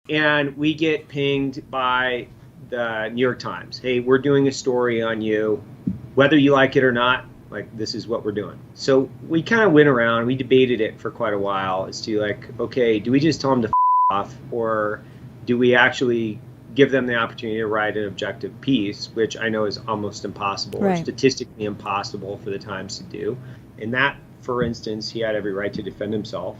And we get pinged by the New York Times. Hey, we're doing a story on you, whether you like it or not. Like, this is what we're doing. So we kind of went around, we debated it for quite a while as to like, okay, do we just tell them to off, or do we actually give them the opportunity to write an objective piece, which I know is almost impossible, or statistically impossible for the Times to do. And that, for instance, he had every right to defend himself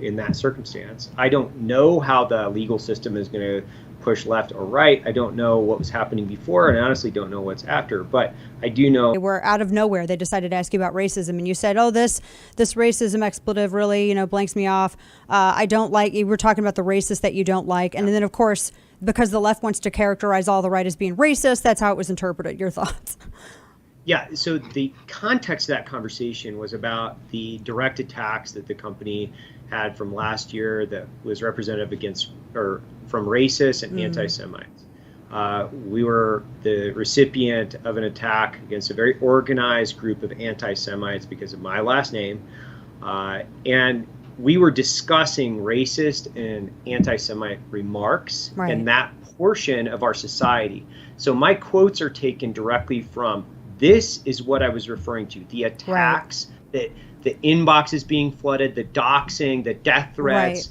in that circumstance. I don't know how the legal system is going to push left or right. I don't know what was happening before, and I honestly don't know what's after, but I do know. They were out of nowhere. They decided to ask you about racism, and you said, oh, this racism expletive really, blanks me off. I don't like, you were talking about the racist that you don't like. And then, of course, because the left wants to characterize all the right as being racist, that's how it was interpreted. Your thoughts? Yeah, so the context of that conversation was about the direct attacks that the company had from last year that was representative against, or from racists and anti-Semites. We were the recipient of an attack against a very organized group of anti-Semites because of my last name. And we were discussing racist and anti-Semite remarks in that portion of our society. So my quotes are taken directly from, this is what I was referring to, the attacks, the inboxes being flooded, the doxing, the death threats.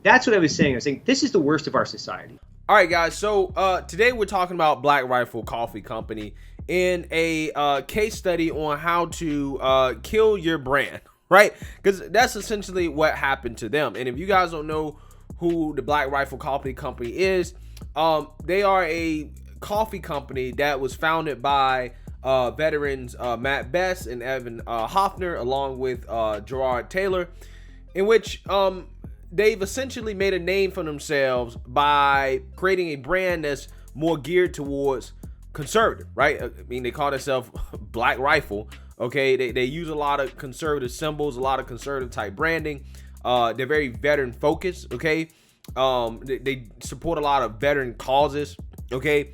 That's what I was saying. I was saying, this is the worst of our society. All right, guys. So today we're talking about Black Rifle Coffee Company in a case study on how to kill your brand, right? Because that's essentially what happened to them. And if you guys don't know who the Black Rifle Coffee Company is, they are a coffee company that was founded by veterans Matt Best and Evan Hoffner, along with Gerard Taylor, in which they've essentially made a name for themselves by creating a brand that's more geared towards conservative, right? I mean, they call themselves Black Rifle. Okay, they use a lot of conservative symbols, a lot of conservative type branding. They're very veteran focused. Okay, they support a lot of veteran causes. Okay,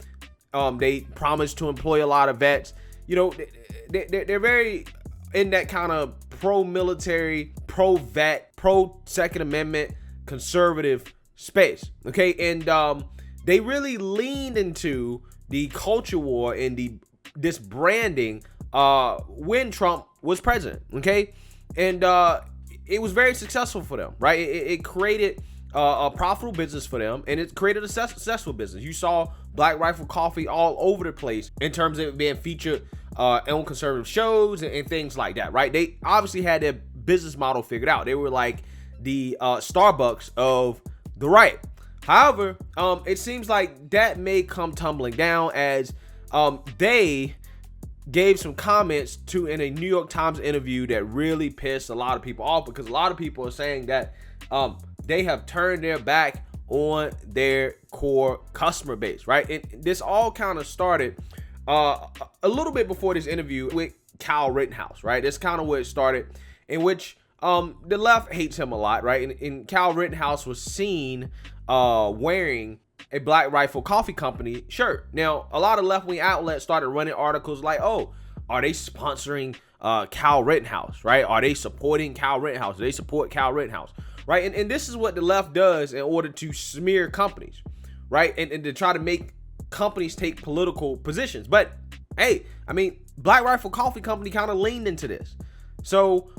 they promise to employ a lot of vets. They're very in that kind of pro-military, pro-vet, pro-Second Amendment, conservative space. Okay, and they really leaned into the culture war and this branding when Trump was president. Okay, and it was very successful for them, right? It created a profitable business for them, and it created a successful business. You saw Black Rifle Coffee all over the place in terms of it being featured on conservative shows and things like that, right? They obviously had their business model figured out. They were like the Starbucks of the right. However, it seems like that may come tumbling down as they gave some comments in a New York Times interview that really pissed a lot of people off, because a lot of people are saying that they have turned their back on their core customer base, right? And this all kind of started a little bit before this interview with Kyle Rittenhouse, right? That's kind of where it started, in which the left hates him a lot, right? And Kyle Rittenhouse was seen wearing a Black Rifle Coffee Company shirt. Now, a lot of left-wing outlets started running articles like, oh, are they sponsoring Kyle Rittenhouse, right? Are they supporting Kyle Rittenhouse? Do they support Kyle Rittenhouse, right? And this is what the left does in order to smear companies, right? And to try to make companies take political positions. But hey, I mean, Black Rifle Coffee Company kind of leaned into this. So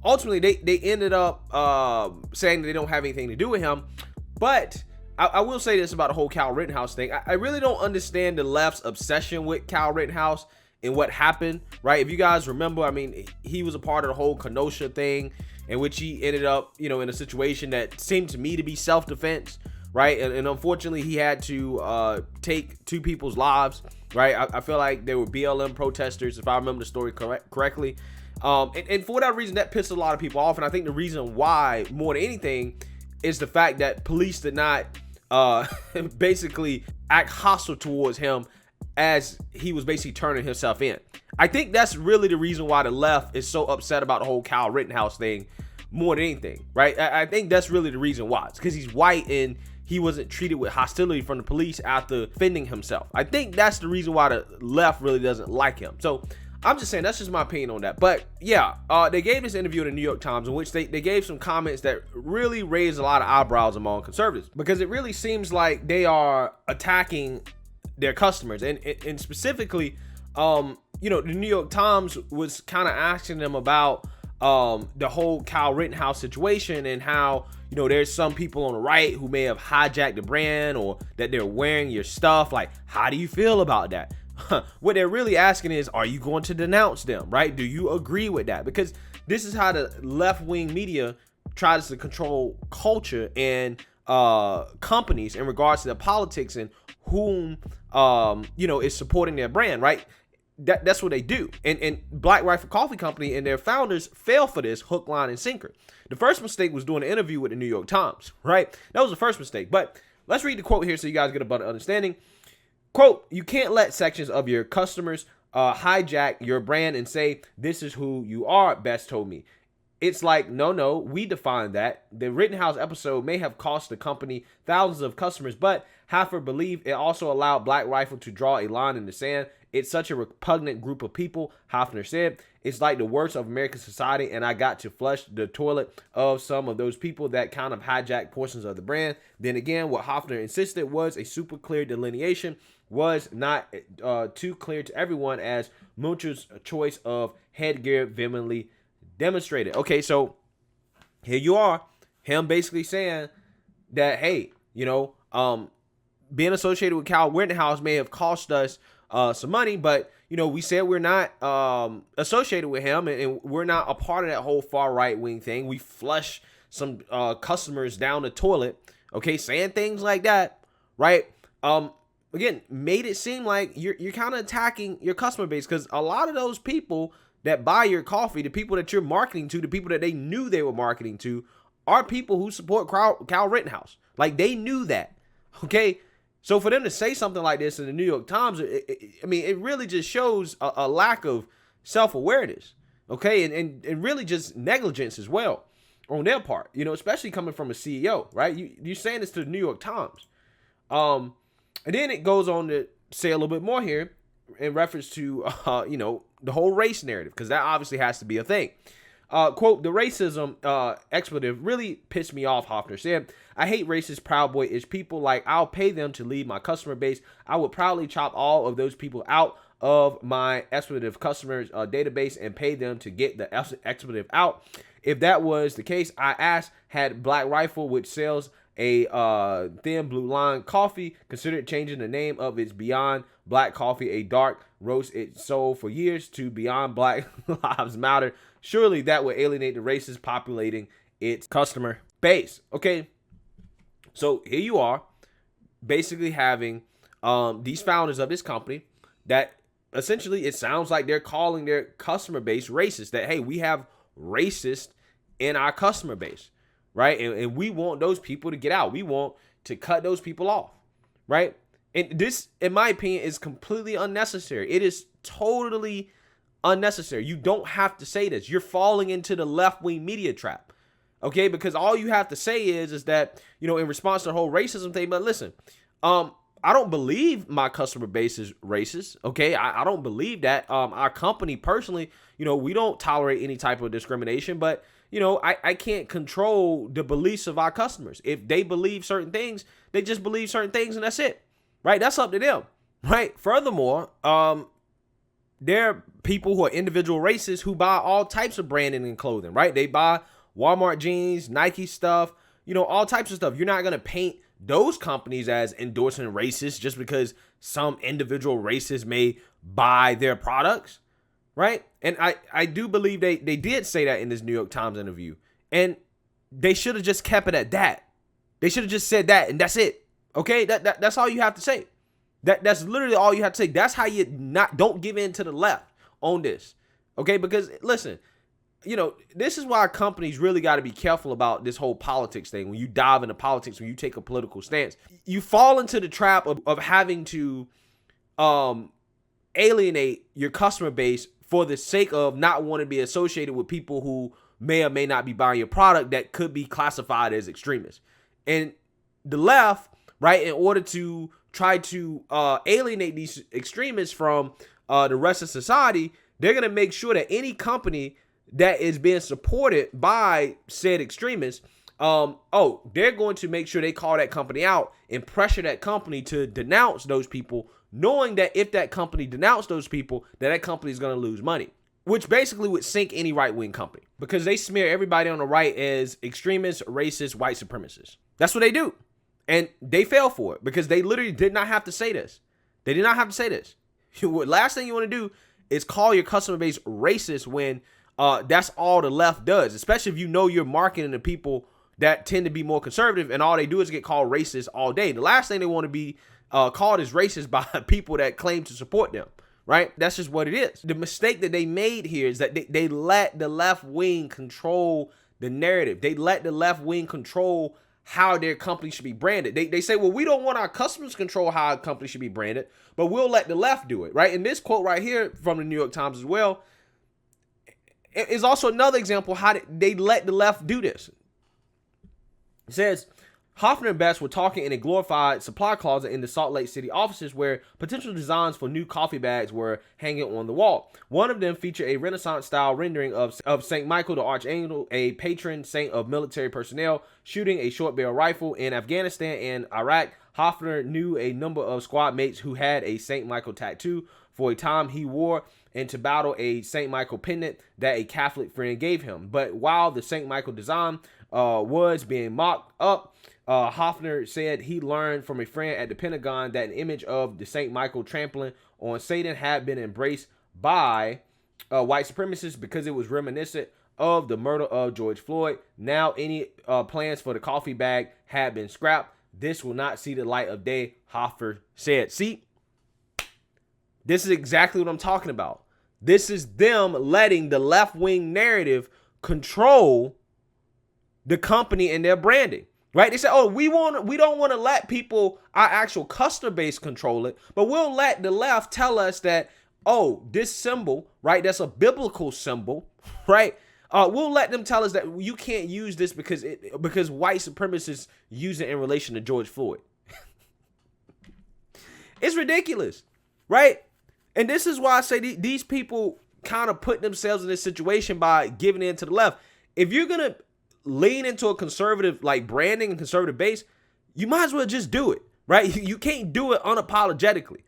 ultimately they ended up saying that they don't have anything to do with him. But I will say this about the whole Kyle Rittenhouse thing. I really don't understand the left's obsession with Kyle Rittenhouse and what happened, right? If you guys remember, I mean, he was a part of the whole Kenosha thing, in which he ended up, in a situation that seemed to me to be self-defense, right? And unfortunately, he had to take two people's lives, right? I feel like they were BLM protesters, if I remember the story correctly. And for that reason, that pissed a lot of people off. And I think the reason why, more than anything, is the fact that police did not basically act hostile towards him as he was basically turning himself in. I think that's really the reason why the left is so upset about the whole Kyle Rittenhouse thing more than anything, right? I think that's really the reason why. It's because he's white and he wasn't treated with hostility from the police after defending himself. I think that's the reason why the left really doesn't like him. So I'm just saying, that's just my opinion on that. But yeah, they gave this interview in the New York Times in which they gave some comments that really raised a lot of eyebrows among conservatives, because it really seems like they are attacking their customers. And specifically, the New York Times was kind of asking them about the whole Kyle Rittenhouse situation and how, there's some people on the right who may have hijacked the brand or that they're wearing your stuff. Like, how do you feel about that? What they're really asking is, are you going to denounce them, right? Do you agree with that? Because this is how the left-wing media tries to control culture and companies in regards to their politics and whom, is supporting their brand, right? That's what they do. And Black Rifle Coffee Company and their founders fell for this hook, line, and sinker. The first mistake was doing an interview with the New York Times, right? That was the first mistake. But let's read the quote here so you guys get a better understanding. Quote, "You can't let sections of your customers hijack your brand and say, this is who you are," Best told me. It's like, no, we define that. The Rittenhouse episode may have cost the company thousands of customers, but Haffer believed it also allowed Black Rifle to draw a line in the sand. It's such a repugnant group of people, Hafner said. It's like the worst of American society, and I got to flush the toilet of some of those people that kind of hijack portions of the brand. Then again, what Hafner insisted was a super clear delineation was not too clear to everyone, as Muncher's choice of headgear vehemently demonstrated. Okay, so here you are, him basically saying that, hey, being associated with Kyle Rittenhouse may have cost us some money, but we said we're not associated with him, and we're not a part of that whole far right wing thing. We flush some customers down the toilet. Okay, saying things like that, right? Again, made it seem like you're kind of attacking your customer base, because a lot of those people that buy your coffee, the people that you're marketing to, the people that they knew they were marketing to, are people who support Kyle Rittenhouse. Like, they knew that. Okay, so for them to say something like this in the New York Times, it really just shows a lack of self-awareness. Okay, and really just negligence as well on their part. Especially coming from a CEO, right? You're saying this to the New York Times. And then it goes on to say a little bit more here in reference to, the whole race narrative, because that obviously has to be a thing. Quote, "The racism expletive really pissed me off," Hoffner said. "I hate racist, Proud Boy-ish people. Like, I'll pay them to leave my customer base. I would proudly chop all of those people out of my expletive customers database and pay them to get the expletive out. If that was the case, I asked, had Black Rifle, which sells a thin blue line coffee, considered changing the name of its Beyond Black Coffee, a dark roast it sold for years, to Beyond Black Lives Matter? Surely that would alienate the races populating its customer base." Okay, so here you are, basically having these founders of this company that essentially, it sounds like they're calling their customer base racist, that, hey, we have racist in our customer base, right? And we want those people to get out. We want to cut those people off, right? And this, in my opinion, is completely unnecessary. It is totally unnecessary. You don't have to say this. You're falling into the left-wing media trap, okay? Because all you have to say is that, in response to the whole racism thing, but listen, I don't believe my customer base is racist, okay? I don't believe that. Our company, personally, we don't tolerate any type of discrimination, but, I can't control the beliefs of our customers. If they believe certain things, they just believe certain things, and that's it, right? That's up to them, right? Furthermore, there are people who are individual racists who buy all types of branding and clothing, right? They buy Walmart jeans, Nike stuff, all types of stuff. You're not going to paint those companies as endorsing racists just because some individual racist may buy their products, right? And I do believe they did say that in this New York Times interview, and they should have just kept it at that. They should have just said that, and that's it. Okay, that's all you have to say. That's literally all you have to say. That's how you don't give in to the left on this. Okay, because listen, this is why companies really got to be careful about this whole politics thing. When you dive into politics, when you take a political stance, you fall into the trap of having to alienate your customer base for the sake of not wanting to be associated with people who may or may not be buying your product that could be classified as extremists. And the left, right, in order to try to alienate these extremists from the rest of society, They're going to make sure that any company that is being supported by said extremists, they're going to make sure they call that company out and pressure that company to denounce those people, knowing that if that company denounced those people, that company is going to lose money, which basically would sink any right-wing company because they smear everybody on the right as extremists, racist, white supremacists. That's what they do. And they fell for it because they literally did not have to say this. They did not have to say this. Last thing you want to do is call your customer base racist when that's all the left does, especially if you know you're marketing to people that tend to be more conservative and all they do is get called racist all day. The last thing they want to be called is racist by people that claim to support them, right? That's just what it is. The mistake that they made here is that they let the left wing control the narrative. They let the left wing control how their company should be branded. They say, well, we don't want our customers to control how a company should be branded, but we'll let the left do it, right? And this quote right here from the New York Times as well is also another example how they let the left do this. It says, Hoffner and Best were talking in a glorified supply closet in the Salt Lake City offices where potential designs for new coffee bags were hanging on the wall. One of them featured a Renaissance-style rendering of St. Michael the Archangel, a patron saint of military personnel, shooting a short-barrel rifle in Afghanistan and Iraq. Hoffner knew a number of squad mates who had a St. Michael tattoo. For a time, he wore into battle a St. Michael pendant that a Catholic friend gave him. But while the St. Michael design was being mocked up, Hoffner said he learned from a friend at the Pentagon that an image of the St. Michael trampling on Satan had been embraced by white supremacists because it was reminiscent of the murder of George Floyd. Now any plans for the coffee bag had been scrapped. This will not see the light of day, Hoffner said. See, this is exactly what I'm talking about. This is them letting the left-wing narrative control the company and their branding, right? They say, oh, we don't want to let people, our actual customer base, control it, but we'll let the left tell us that, oh, this symbol, right, that's a biblical symbol, right? We'll let them tell us that you can't use this because white supremacists use it in relation to George Floyd. It's ridiculous, right? And this is why I say these people kind of put themselves in this situation by giving in to the left. If you're going to lean into a conservative like branding and conservative base, you might as well just do it, right? You can't do it unapologetically,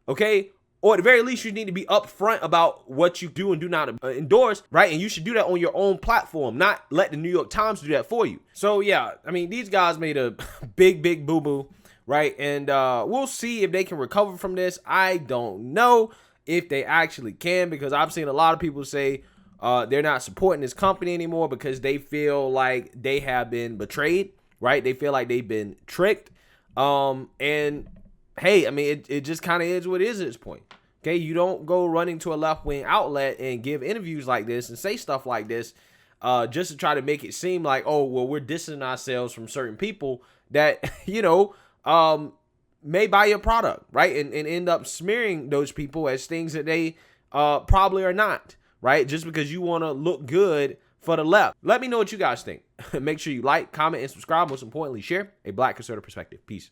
okay? Or at the very least, you need to be upfront about what you do and do not endorse, right? And you should do that on your own platform, not let the New York Times do that for you. So yeah, I mean, these guys made a big boo-boo, right? And we'll see if they can recover from this. I don't know if they actually can, because I've seen a lot of people say they're not supporting this company anymore because they feel like they have been betrayed, right? They feel like they've been tricked. And hey, I mean, it just kind of is what it is at this point. Okay, you don't go running to a left-wing outlet and give interviews like this and say stuff like this just to try to make it seem like, oh, well, we're distancing ourselves from certain people that, you know, may buy your product, right? And end up smearing those people as things that they probably are not, right? Just because you want to look good for the left. Let me know what you guys think. Make sure you like, comment, and subscribe. Most importantly, share a Black conservative perspective. Peace.